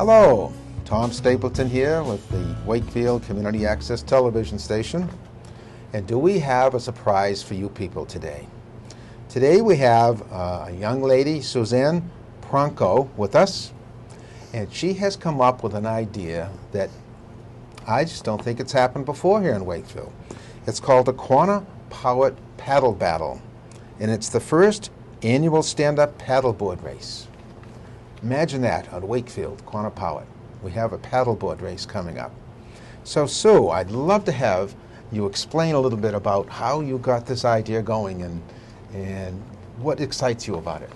Hello, Tom Stapleton here with the Wakefield Community Access Television Station. And do we have a surprise for you people today? Today we have a young lady, Suzanne Pronko, with us. And she has come up with an idea that I just don't think it's happened before here in Wakefield. It's called the Quannapowitt Paddle Battle. And it's the first annual stand-up paddleboard race. Imagine that at Wakefield, Quannapowitt. We have a paddleboard race coming up. So Sue, I'd love to have you explain a little bit about how you got this idea going and what excites you about it.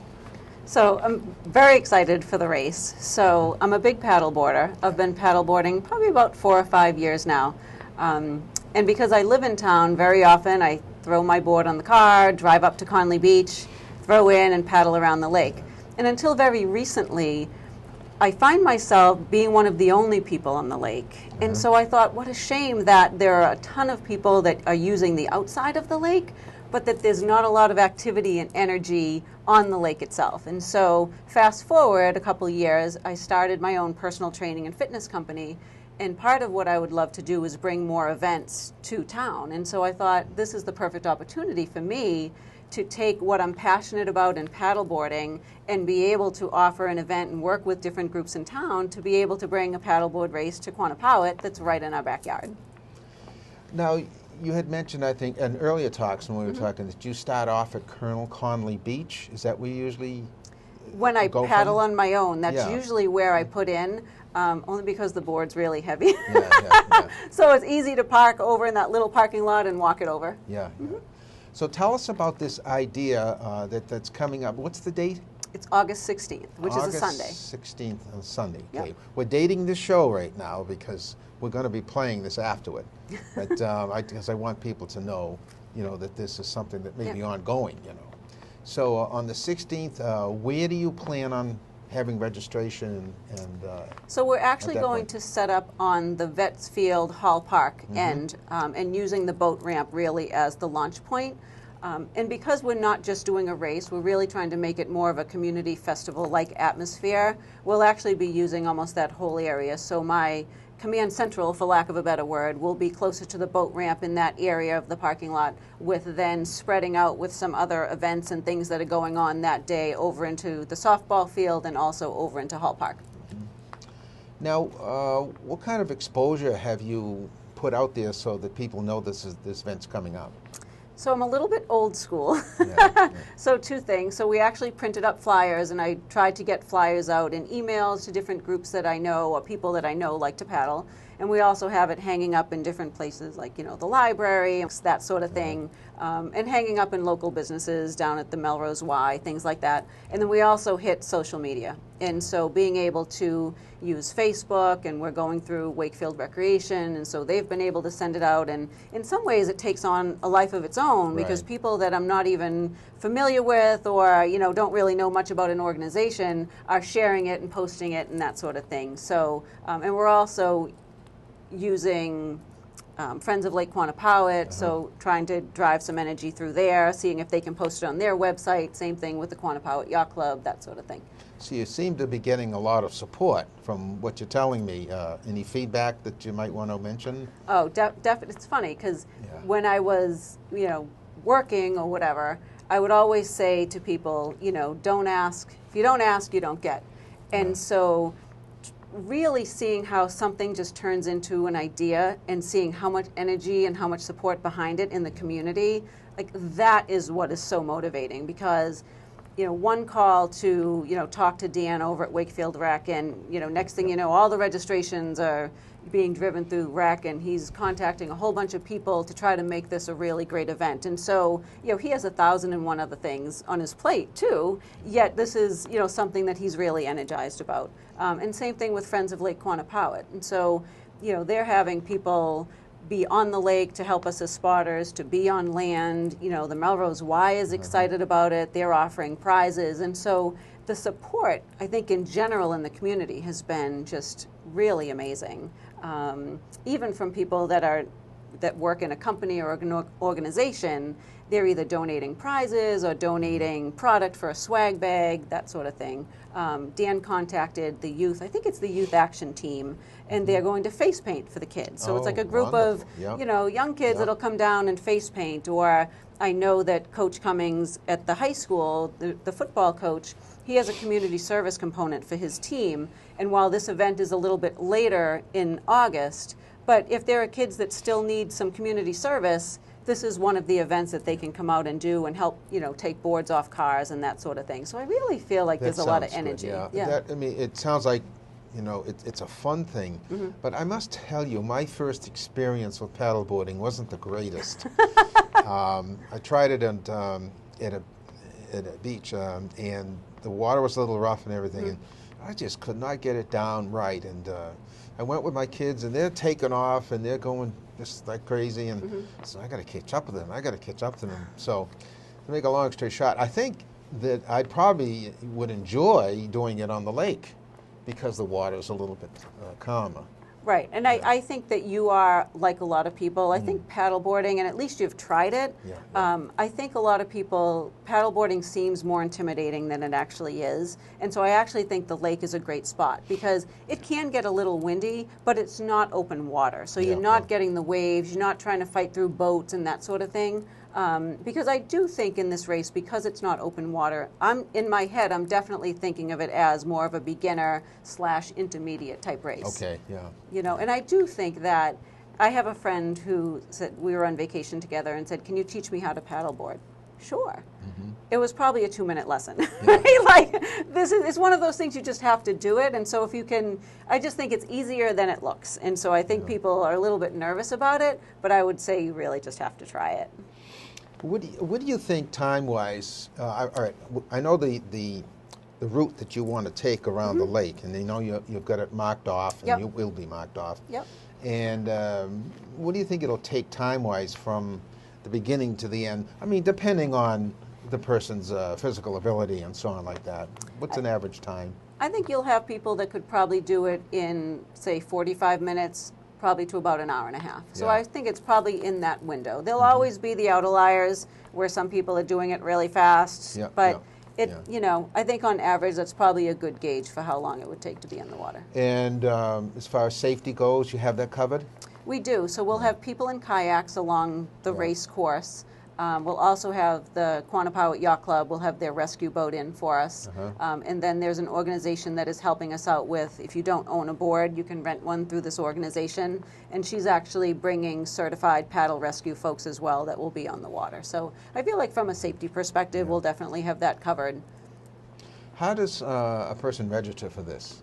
So I'm very excited for the race. So I'm a big paddleboarder. I've been paddleboarding probably about 4 or 5 years now. And because I live in town, very often I throw my board on the car, drive up to Conley Beach, throw in and paddle around the lake. And until very recently, I find myself being one of the only people on the lake. And so I thought, what a shame that there are a ton of people that are using the outside of the lake, but that there's not a lot of activity and energy on the lake itself. And so fast forward a couple of years, I started my own personal training and fitness company. And part of what I would love to do is bring more events to town. And so I thought this is the perfect opportunity for me to take what I'm passionate about in paddleboarding and be able to offer an event and work with different groups in town to be able to bring a paddleboard race to Quannapowitt that's right in our backyard. Now, you had mentioned, I think, in earlier talks when we were talking, that you start off at Colonel Conley Beach. Is that where you usually when I paddle on my own, that's Yeah. usually where I put in, only because the board's really heavy. Yeah. So it's easy to park over in that little parking lot and walk it over. Yeah. So tell us about this idea that's coming up. What's the date? It's August 16th, which is a Sunday. August 16th on Sunday. Yep. Okay. We're dating this show right now because we're going to be playing this afterward. But because I want people to know, that this is something that may be ongoing, So on the 16th, where do you plan on having registration So we're actually going to set up on the Wakefield Hall Park end and using the boat ramp really as the launch point. And because we're not just doing a race, we're really trying to make it more of a community festival-like atmosphere. We'll actually be using almost that whole area. So my command central, for lack of a better word, will be closer to the boat ramp in that area of the parking lot, with then spreading out with some other events and things that are going on that day over into the softball field and also over into Hall Park. Now, what kind of exposure have you put out there so that people know this event's coming up? So I'm a little bit old school. Yeah. So two things. So we actually printed up flyers, and I tried to get flyers out in emails to different groups that I know or people that I know like to paddle. And we also have it hanging up in different places like, the library, that sort of thing, and hanging up in local businesses down at the Melrose Y, things like that. And then we also hit social media. And so being able to use Facebook, and we're going through Wakefield Recreation, and so they've been able to send it out. And in some ways it takes on a life of its own because people that I'm not even familiar with or, don't really know much about an organization are sharing it and posting it and that sort of thing. So, and we're also using Friends of Lake Quannapowitt, so trying to drive some energy through there, seeing if they can post it on their website. Same thing with the Quannapowitt Yacht Club, that sort of thing. So you seem to be getting a lot of support from what you're telling me. Any feedback that you might want to mention? Oh, definitely. It's funny because when I was, working or whatever, I would always say to people, don't ask. If you don't ask, you don't get. And so really seeing how something just turns into an idea and seeing how much energy and how much support behind it in the community, like that is what is so motivating because, one call to, talk to Dan over at Wakefield Rec and, next thing you know, all the registrations are being driven through Rec and he's contacting a whole bunch of people to try to make this a really great event. And so, he has 1,001 other things on his plate too, yet this is, something that he's really energized about. And same thing with Friends of Lake Quannapowitt. And so, they're having people be on the lake to help us as spotters, to be on land. The Melrose Y is excited about it. They're offering prizes. And so the support, I think, in general in the community has been just really amazing. Even from people that are that work in a company or an organization, they're either donating prizes or donating product for a swag bag, that sort of thing. Dan contacted the youth, I think it's the Youth Action Team, and they're going to face paint for the kids. So it's like a group of young kids that'll come down and face paint. Or I know that Coach Cummings at the high school, the football coach, he has a community service component for his team. And while this event is a little bit later in August, but if there are kids that still need some community service, this is one of the events that they can come out and do and help, take boards off cars and that sort of thing. So I really feel like there's a lot of energy. Good, yeah. It sounds like, it's a fun thing. Mm-hmm. But I must tell you, my first experience with paddleboarding wasn't the greatest. I tried it at a beach, and the water was a little rough and everything. Mm-hmm. And I just could not get it down right. And I went with my kids, and they're taking off, and they're going just like crazy. And so I got to catch up with them. So to make a long story short, I think that I probably would enjoy doing it on the lake because the water is a little bit calmer. Right, and I think that you are like a lot of people. I think paddleboarding, and at least you've tried it, I think a lot of people, paddleboarding seems more intimidating than it actually is. And so I actually think the lake is a great spot because it can get a little windy, but it's not open water. So you're not getting the waves, you're not trying to fight through boats and that sort of thing. Because I do think in this race, because it's not open water, in my head, I'm definitely thinking of it as more of a beginner/intermediate type race. Okay, yeah. And I do think that I have a friend who said, we were on vacation together and said, "Can you teach me how to paddleboard?" Sure. Mm-hmm. It was probably a 2-minute lesson. Right? Like, it's one of those things you just have to do it. And so if you can, I just think it's easier than it looks. And so I think people are a little bit nervous about it, but I would say you really just have to try it. What do you think time-wise? All right, I know the route that you want to take around the lake, and you've got it marked off, and you will be marked off. Yep. And what do you think it'll take time-wise from the beginning to the end? I mean, depending on the person's physical ability and so on like that. What's an average time? I think you'll have people that could probably do it in, say, 45 minutes, probably to about an hour and a half. So I think it's probably in that window. There'll always be the outliers where some people are doing it really fast, but I think on average that's probably a good gauge for how long it would take to be in the water. And as far as safety goes, you have that covered? We do. So we'll have people in kayaks along the race course. We'll also have the Quannapowitt Yacht Club. We'll have their rescue boat in for us. And then there's an organization that is helping us out with, if you don't own a board, you can rent one through this organization. And she's actually bringing certified paddle rescue folks as well that will be on the water. So I feel like from a safety perspective, we'll definitely have that covered. How does a person register for this?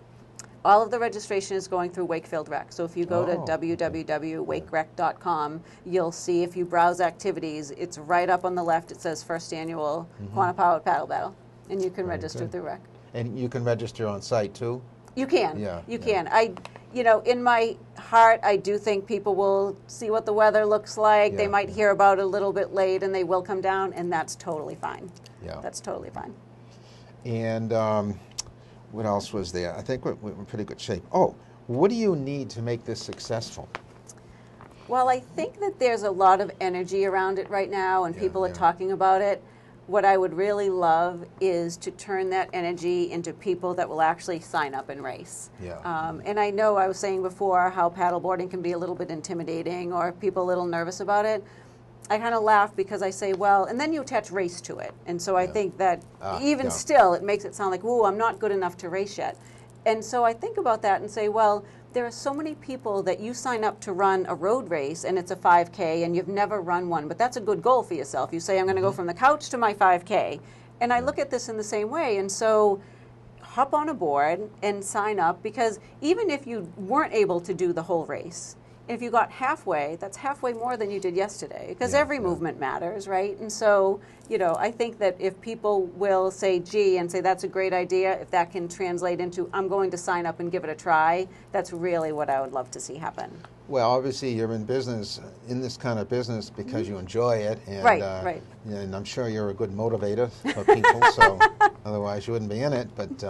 All of the registration is going through Wakefield Rec. So if you go to www.wakerec.com, you'll see, if you browse activities, it's right up on the left. It says First Annual Quannapowitt Paddle Battle, and you can register through Rec. And you can register on site too? You can. You can. In my heart, I do think people will see what the weather looks like. They might hear about it a little bit late, and they will come down, and that's totally fine. That's totally fine. And what else was there? I think we're in pretty good shape. Oh, what do you need to make this successful? Well, I think that there's a lot of energy around it right now, and people are talking about it. What I would really love is to turn that energy into people that will actually sign up and race. And I know I was saying before how paddleboarding can be a little bit intimidating or people a little nervous about it. I kind of laugh because I say, well, and then you attach race to it. And so I think that even still, it makes it sound like, ooh, I'm not good enough to race yet. And so I think about that and say, well, there are so many people that you sign up to run a road race and it's a 5K and you've never run one, but that's a good goal for yourself. You say, I'm going to go from the couch to my 5K. And I look at this in the same way. And so hop on a board and sign up, because even if you weren't able to do the whole race, if you got halfway, that's halfway more than you did yesterday, because every movement matters, right? And so, I think that if people will say, gee, and say, that's a great idea, if that can translate into, I'm going to sign up and give it a try, that's really what I would love to see happen. Well, obviously, you're in this kind of business because you enjoy it. And, right. And I'm sure you're a good motivator for people, so otherwise you wouldn't be in it. But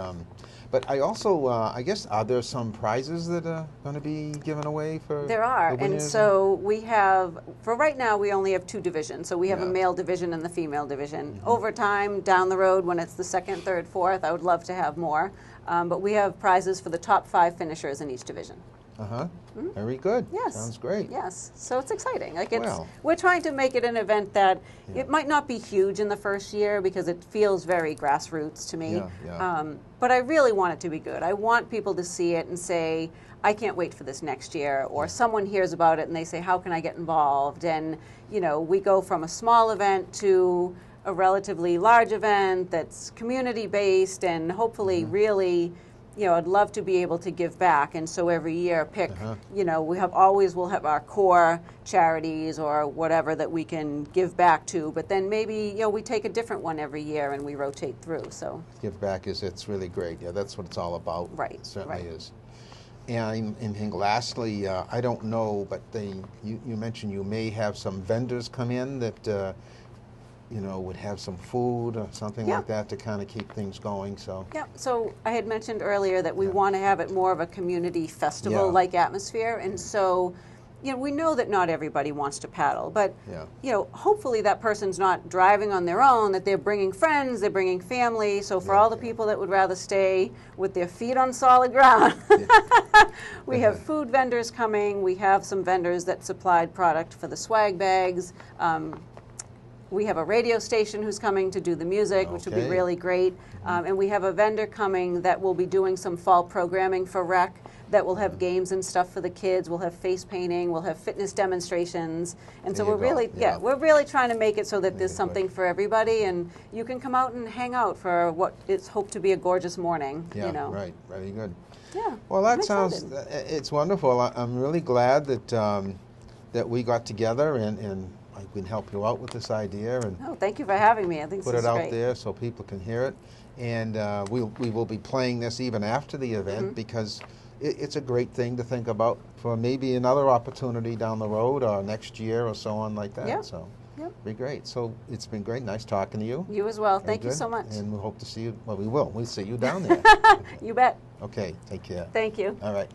But I also, I guess, are there some prizes that are going to be given away for There are, the and winners? so we have, for right now, we only have 2 divisions. So we have a Yeah. male division and the female division. Over time, down the road, when it's the 2nd, 3rd, 4th, I would love to have more. But we have prizes for the top 5 finishers in each division. Uh-huh. Very good. Yes. Sounds great. Yes. So it's exciting. Like it's, Well. we're trying to make it an event that Yeah. it might not be huge in the first year because it feels very grassroots to me. Yeah, yeah. But I really want it to be good. I want people to see it and say, I can't wait for this next year. Or someone hears about it and they say, how can I get involved? And, you know, we go from a small event to a relatively large event that's community-based and hopefully really, you know, I'd love to be able to give back. And so every year pick, you know, we'll have our core charities or whatever that we can give back to. But then maybe, you know, we take a different one every year and we rotate through. So Give back it's really great. Yeah, that's what it's all about. Right, It certainly right. is. And lastly, I don't know, but you mentioned you may have some vendors come in that, you know, would have some food or something Yeah. like that to kind of keep things going. So yeah, so I had mentioned earlier that we Yeah. want to have it more of a community festival-like atmosphere. And so, you know, we know that not everybody wants to paddle, but, Yeah. you know, hopefully that person's not driving on their own, that they're bringing friends, they're bringing family. So for all the people that would rather stay with their feet on solid ground, we have food vendors coming. We have some vendors that supplied product for the swag bags. We have a radio station who's coming to do the music, which would be Okay. really great. And we have a vendor coming that will be doing some fall programming for rec that will have games and stuff for the kids. We'll have face painting. We'll have fitness demonstrations. And so There you we're go. really, Yeah. we're really trying to make it so that there's it something for everybody. And you can come out and hang out for what is hoped to be a gorgeous morning. Yeah, you know. right. Very good. Yeah. Well, that I'm sounds, excited. it's wonderful. I'm really glad that that we got together and I can help you out with this idea and Oh, thank you for having me. I think put this it is out great. there so people can hear it. And we will be playing this even after the event because it's a great thing to think about for maybe another opportunity down the road or next year or so on like that. Yeah. So Yep. be great. So it's been great. Nice talking to you. You as well. Very Thank you good. so much. And we hope to see you. Well, we will. We'll see you down there. You bet. Okay. Take care. Thank you. All right.